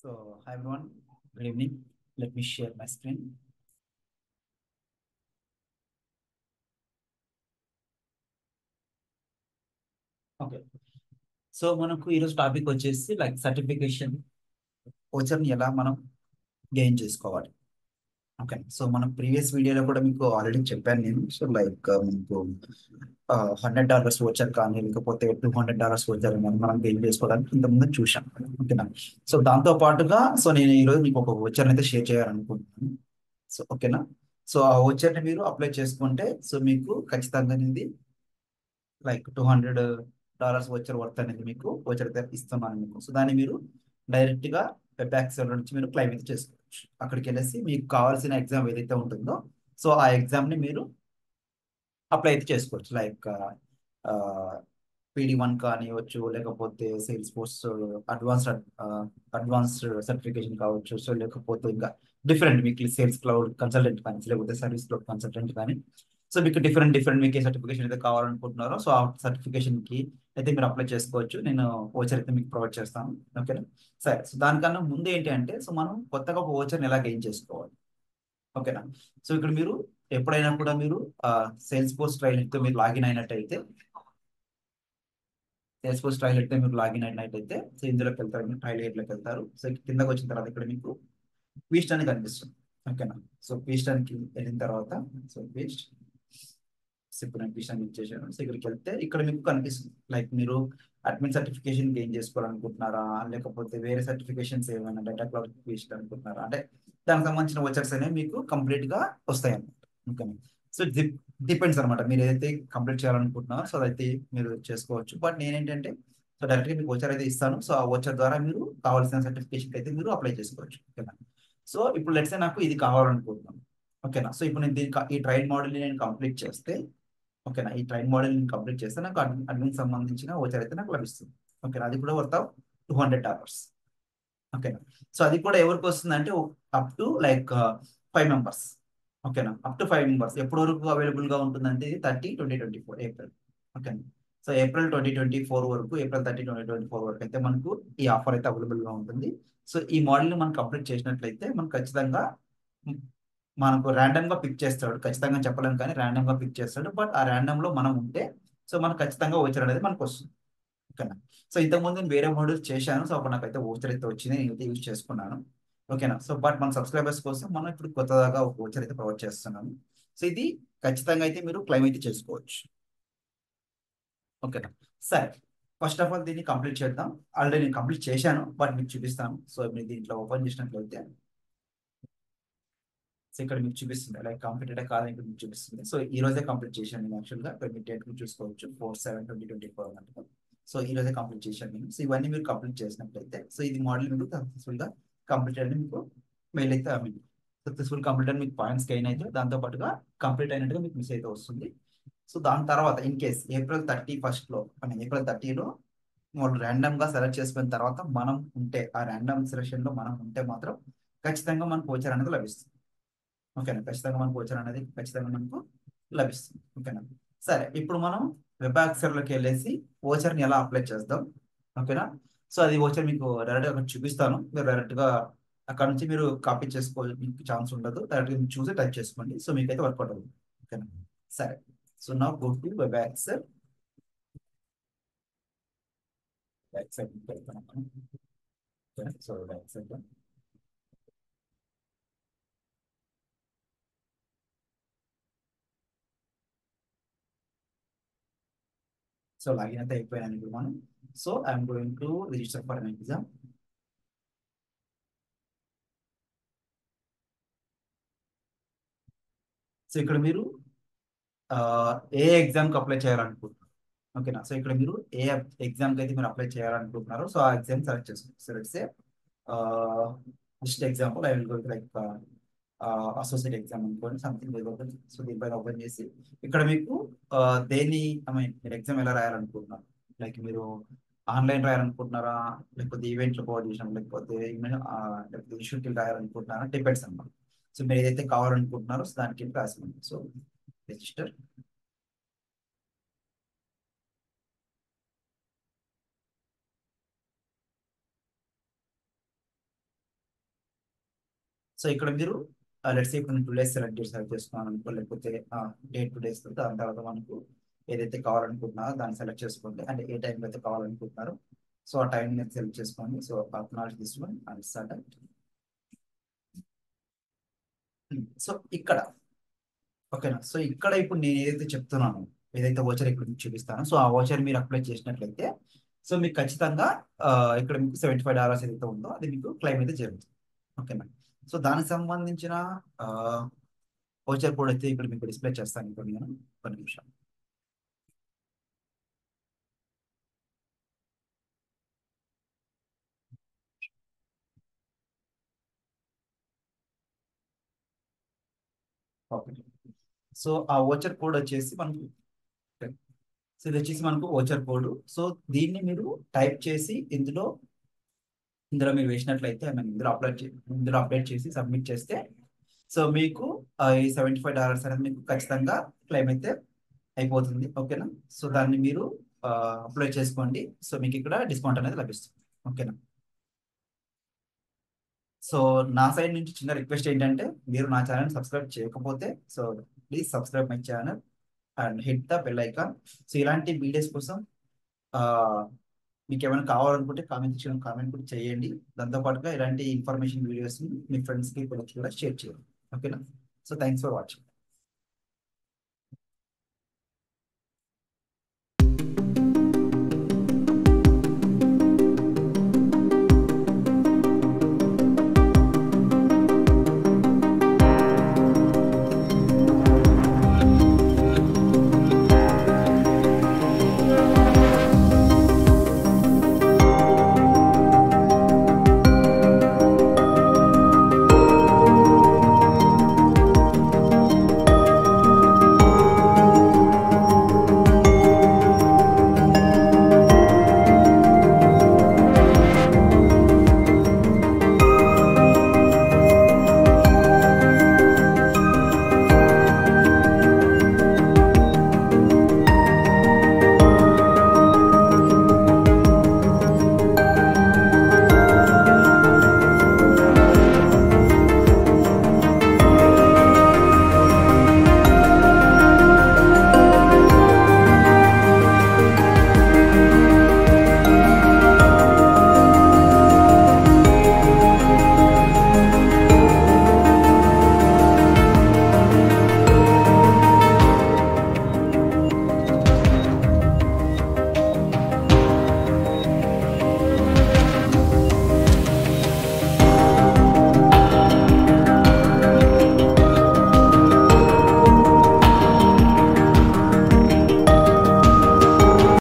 Hi everyone, good evening. Let me share my screen. Okay. మనకు ఈరోజు topic వచ్చేసి certification ని ఎలా మనం గెయిన్ చేసుకోవాలి. ఓకే. మనం ప్రీవియస్ వీడియోలో కూడా మీకు ఆల్రెడీ చెప్పాను నేను. మీకు $100 ఓచర్ కానీ లేకపోతే $200 ఓచర్ కానీ మనం గెయిన్ చేసుకోవడానికి ఇంతకుముందు చూసాం. ఓకేనా. దాంతో పాటుగా నేను ఈరోజు మీకు ఒక ఓచర్ అయితే షేర్ చేయాలనుకుంటున్నాను. ఓకేనా. ఆ ఓచర్ ని మీరు అప్లై చేసుకుంటే మీకు ఖచ్చితంగా ఇది $200 వచ్చర్ వర్త్ అనేది మీకు వచ్చర్ అయితే ఇస్తున్నాను మీకు. దాన్ని మీరు డైరెక్ట్ గా వెబ్ యాక్సెల్ నుంచి మీరు క్లైమ్ అయితే చేసుకోవచ్చు. అక్కడికి వెళ్ళేసి మీకు కావాల్సిన ఎగ్జామ్ ఏదైతే ఉంటుందో ఆ ఎగ్జామ్ ని మీరు అప్లై అయితే చేసుకోవచ్చు. PD1 కానివ్వచ్చు, లేకపోతే sales force advanced advanced certification కావచ్చు. లేకపోతే ఇంకా డిఫరెంట్ మీకు సేల్స్ క్లౌడ్ కన్సల్టెంట్ కానీ లేకపోతే సర్వీస్ క్లౌడ్ కన్సల్టెంట్ కానీ మీకు డిఫరెంట్ డిఫరెంట్ మీకు ఏ సర్టిఫికేషన్ అయితే కావాలనుకుంటున్నారో ఆ సర్టిఫికేషన్ కి అయితే మీరు అప్లై చేసుకోవచ్చు. నేను ఓచర్ అయితే మీకు ప్రొవైడ్ చేస్తాను. ఓకేనా. సరే. దానికన్నా ముందు ఏంటి అంటే మనం కొత్తగా ఒక ఓచర్ని ఎలా గెయిన్ చేసుకోవాలి. ఓకేనా. ఇక్కడ మీరు ఎప్పుడైనా కూడా మీరు సేల్స్ ఫోర్స్ ట్రైనింగ్ తో మీరు లాగిన్ అయినట్టయితే సేల్స్ ఫోర్స్ ట్రైలెట్ మీరు లాగిన్ అయినట్టయితే ఇందులోకి వెళ్తారు. మీరు ట్రైలెట్లోకి వెళ్తారు. కిందకి వచ్చిన తర్వాత ఇక్కడ మీకు పీస్ట్ అని కనిపిస్తుంది. ఓకేనా. పీస్ట్ అని వెళ్ళిన తర్వాత పీస్ట్ ఇప్పుడు నేను పీస్ట్ అని ఇచ్చేసాను. ఇక్కడికి వెళ్తే ఇక్కడ మీకు కనిపిస్తుంది మీరు అడ్మిన్ సర్టిఫికేషన్ గెయిన్ చేసుకోవాలనుకుంటున్నారా, లేకపోతే వేరే సర్టిఫికేషన్స్ ఏమైనా డేటా క్లాసిఫికేషన్ అనుకుంటున్నారా అంటే దానికి సంబంధించిన వచ్చర్స్ అనేవి మీకు కంప్లీట్ గా వస్తాయి అన్నమాట. ఓకేనా. డిపెండ్స్ అనమాట మీరు ఏదైతే కంప్లీట్ చేయాలనుకుంటున్నారో అదైతే మీరు చేసుకోవచ్చు. బట్ నేనేంటంటే డైరెక్ట్ గా మీకు వచ్చర్ అయితే ఇస్తాను. ఆ వచ్చర్ ద్వారా మీరు కావాల్సిన సర్టిఫికేషన్ అయితే మీరు అప్లై చేసుకోవచ్చు. ఓకేనా. ఇప్పుడు లెట్స్ నాకు ఇది కావాలనుకుంటున్నాను. ఓకేనా. ఇప్పుడు నేను ఈ ట్రైన్ మోడల్ నేను కంప్లీట్ చేస్తే ఓకేనా, ఈ ట్రైన్ మోడల్ నేను కంప్లీట్ చేస్తే నాకు అడ్మిన్ సంబంధించిన వచ్చర్ అయితే నాకు లభిస్తుంది. ఓకేనా. అది కూడా వర్త్ $200. ఓకేనా. అది కూడా ఎవరికి వస్తుంది అంటే అప్ టు 5 మెంబర్స్. ఓకేనా. అప్ టు 5 మెంబర్స్ ఎప్పటి వరకు అవైలబుల్ గా ఉంటుందంటే ఇది 30/2024 ఏప్రిల్. ఓకేనా. ఏప్రిల్ 2024 వరకు, ఏప్రిల్ 30, 2024 వరకు అయితే మనకు ఈ ఆఫర్ అయితే అవైలబుల్ గా ఉంటుంది. ఈ మోడల్ ని మనం కంప్లీట్ చేసినట్లయితే మనం ఖచ్చితంగా మనకు ర్యాండమ్ గా పిక్ చేస్తాడు. ఖచ్చితంగా చెప్పలేము కానీ ర్యాండమ్ గా పిక్ చేస్తాడు. బట్ ఆ ర్యాండమ్ లో మనం ఉంటే మనకు ఖచ్చితంగా ఓచర్ అనేది మనకు వస్తుంది. ఓకేనా. ఇంతకుముందు నేను వేరే మోడల్స్ చేశాను. అప్పుడు నాకైతే ఓచర్ అయితే వచ్చింది. నేను అయితే యూజ్ చేసుకున్నాను. ఓకేనా. బట్ మన సబ్స్క్రైబర్స్ కోసం మనం ఇప్పుడు కొత్తగా ఒక ఓచర్ అయితే ప్రొవైడ్ చేస్తున్నాము. ఇది ఖచ్చితంగా అయితే మీరు క్లైమ్ అయితే చేసుకోవచ్చు. ఓకేనా. సరే. ఫస్ట్ ఆఫ్ ఆల్ దీన్ని కంప్లీట్ చేద్దాం. ఆల్రెడీ నేను కంప్లీట్ చేశాను బట్ మీకు చూపిస్తాను. మీరు దీంట్లో ఓపెన్ చేసినట్లయితే ఇక్కడ మీకు చూపిస్తుంది కంప్లీటెడ్ కాదని ఇక్కడ మీకు చూపిస్తుంది. ఈ రోజే కంప్లీట్ చేశాను నేను. యాక్చువల్గా మీ డేట్ చూసుకోవచ్చు 4/7/2024 అన్నట్టు. ఈ రోజే కంప్లీట్ చేశాను నేను. ఇవన్నీ మీరు కంప్లీట్ చేసినట్లయితే ఇది మోడల్ మీరు సక్సెస్ఫుల్ గా కంప్లీట్ అని మీకు మెయిల్ అయితే సక్సెస్ఫుల్ కంప్లీట్ అని మీకు పాయింట్స్ గెయిన్ అయితే దాంతో పాటుగా కంప్లీట్ అయినట్టుగా మీకు మిస్ అయితే వస్తుంది. దాని తర్వాత ఇన్ కేస్ ఏప్రిల్ 30లో వాళ్ళు ర్యాండమ్ గా సెలెక్ట్ చేసుకున్న తర్వాత మనం ఉంటే ఆ ర్యాండమ్ సెలెక్షన్ లో మనం ఉంటే మాత్రం ఖచ్చితంగా మనకు ఓచర్ అనేది లభిస్తుంది. ఓకేనా. ఖచ్చితంగా మనకు లభిస్తుంది. ఓకేనా. సరే. ఇప్పుడు మనం వెబ్ లోకి వెళ్ళేసి ఓచర్ ని ఎలా అప్లై చేద్దాం. ఓకేనా. అది ఓచర్ మీకు డైరెక్ట్ గా చూపిస్తాను. మీరు డైరెక్ట్ గా అక్కడ నుంచి మీరు కాపీ చేసుకోవాలి. మీకు ఛాన్స్ ఉండదు. డైరెక్ట్ గా చూసి టైప్ చేసుకోండి. మీకైతే వర్కౌట్ అవుతుంది. ఓకేనా. సరే. నా గో టు వెబ్ యాక్సెల్. పెడతాను. ఓకే. వెబ్ యాక్సెల్ లాగిన్ అయితే అయిపోయాను ఇప్పుడు మనం. I'm going to register for an exam. ఇక్కడ మీరు ఏ ఎగ్జామ్ కి అప్లై చేయాలనుకుంటున్నారు. ఓకేనా. ఇక్కడ మీరు ఏ ఎగ్జామ్ కి అయితే మీరు అప్లై చేయాలనుకుంటున్నారో ఆ ఎగ్జామ్ సెలెక్ట్ చేసుకోండి. Select say just example I will go associate exam అనుకోండి సంథింగ్. దీనిపైన ఓపెన్ చేసి ఇక్కడ మీకు దేని ఐ మీన్ మీరు ఎగ్జామ్ ఎలా రాయాలనుకుంటున్నారు. మీరు ఆన్లైన్ రాయాలనుకుంటున్నారా, లేకపోతే ఈవెంట్లు కోఆర్డినేషన్, లేకపోతే ఇన్స్టిట్యూట్ రాయాలనుకుంటున్నారా, డిపెండ్స్ అన్నమాట. మీరు ఏదైతే కావాలనుకుంటున్నారో దానికి రాసుకోండి. రిజిస్టర్. సో ఇక్కడ మీరు లెట్స్ ఇప్పుడు నేను 2 days సెలెక్ట్ చేసుకున్నాను అనుకో, లేకపోతే డేట్ 2 days, దాని తర్వాత మనకు ఏదైతే కావాలనుకుంటున్నారో దాన్ని సెలెక్ట్ చేసుకోండి, అంటే ఏ టైంలో అయితే కావాలనుకుంటున్నారో సో ఆ టైం మీరు సెలెక్ట్ చేసుకోండి. సో అక్నాలెడ్జ్ తీసుకొని అండ్ స్టార్ట్. సో ఇక్కడ ఓకేనా. సో ఇక్కడ ఇప్పుడు నేను ఏదైతే చెప్తున్నాను, ఏదైతే ఓచర్ ఇక్కడ మీకు చూపిస్తాను, సో ఆ ఓచర్ మీరు అప్లై చేసినట్లయితే సో మీకు ఖచ్చితంగా ఆ, ఇక్కడ మీకు $75 ఏదైతే ఉందో అది మీకు క్లైమ్ అయితే జరుగుతుంది. ఓకేనా. సో దానికి సంబంధించిన ఓచర్ కోడ్ అయితే ఇక్కడ మీకు డిస్ప్లే చేస్తాను ఇప్పుడు నేను, ఒక నిమిషం. ఓకే. సో ఆ ఓచర్ కోడ్ వచ్చేసి మనకు, సో ఇది వచ్చేసి మనకు ఓచర్ కోడ్. సో దీన్ని మీరు టైప్ చేసి ఇందులో మీరు వేసినట్లయితే ఐ మీన్ ఇందులో అప్డేట్ చేసి సబ్మిట్ చేస్తే సో మీకు ఈ $75 అనేది మీకు ఖచ్చితంగా క్లెయిమ్ అయితే అయిపోతుంది. ఓకేనా. సో దాన్ని మీరు అప్లై చేసుకోండి. సో మీకు ఇక్కడ డిస్కౌంట్ అనేది లభిస్తుంది. ఓకేనా. సో నా సైడ్ నుంచి చిన్న రిక్వెస్ట్ ఏంటంటే, మీరు నా ఛానల్ సబ్స్క్రైబ్ చేయకపోతే so please subscribe my channel and hit the bell icon. So ఇలాంటి వీడియోస్ కోసం ఆ, మీకు ఏమైనా కావాలనుకుంటే కామెంట్ సెక్షన్ కామెంట్ కూడా చేయండి. దాంతోపాటుగా ఇలాంటి ఇన్ఫర్మేషన్ వీడియోస్ని మీ ఫ్రెండ్స్కి కూడా షేర్ చేయండి. ఓకేనా. So thanks for watching.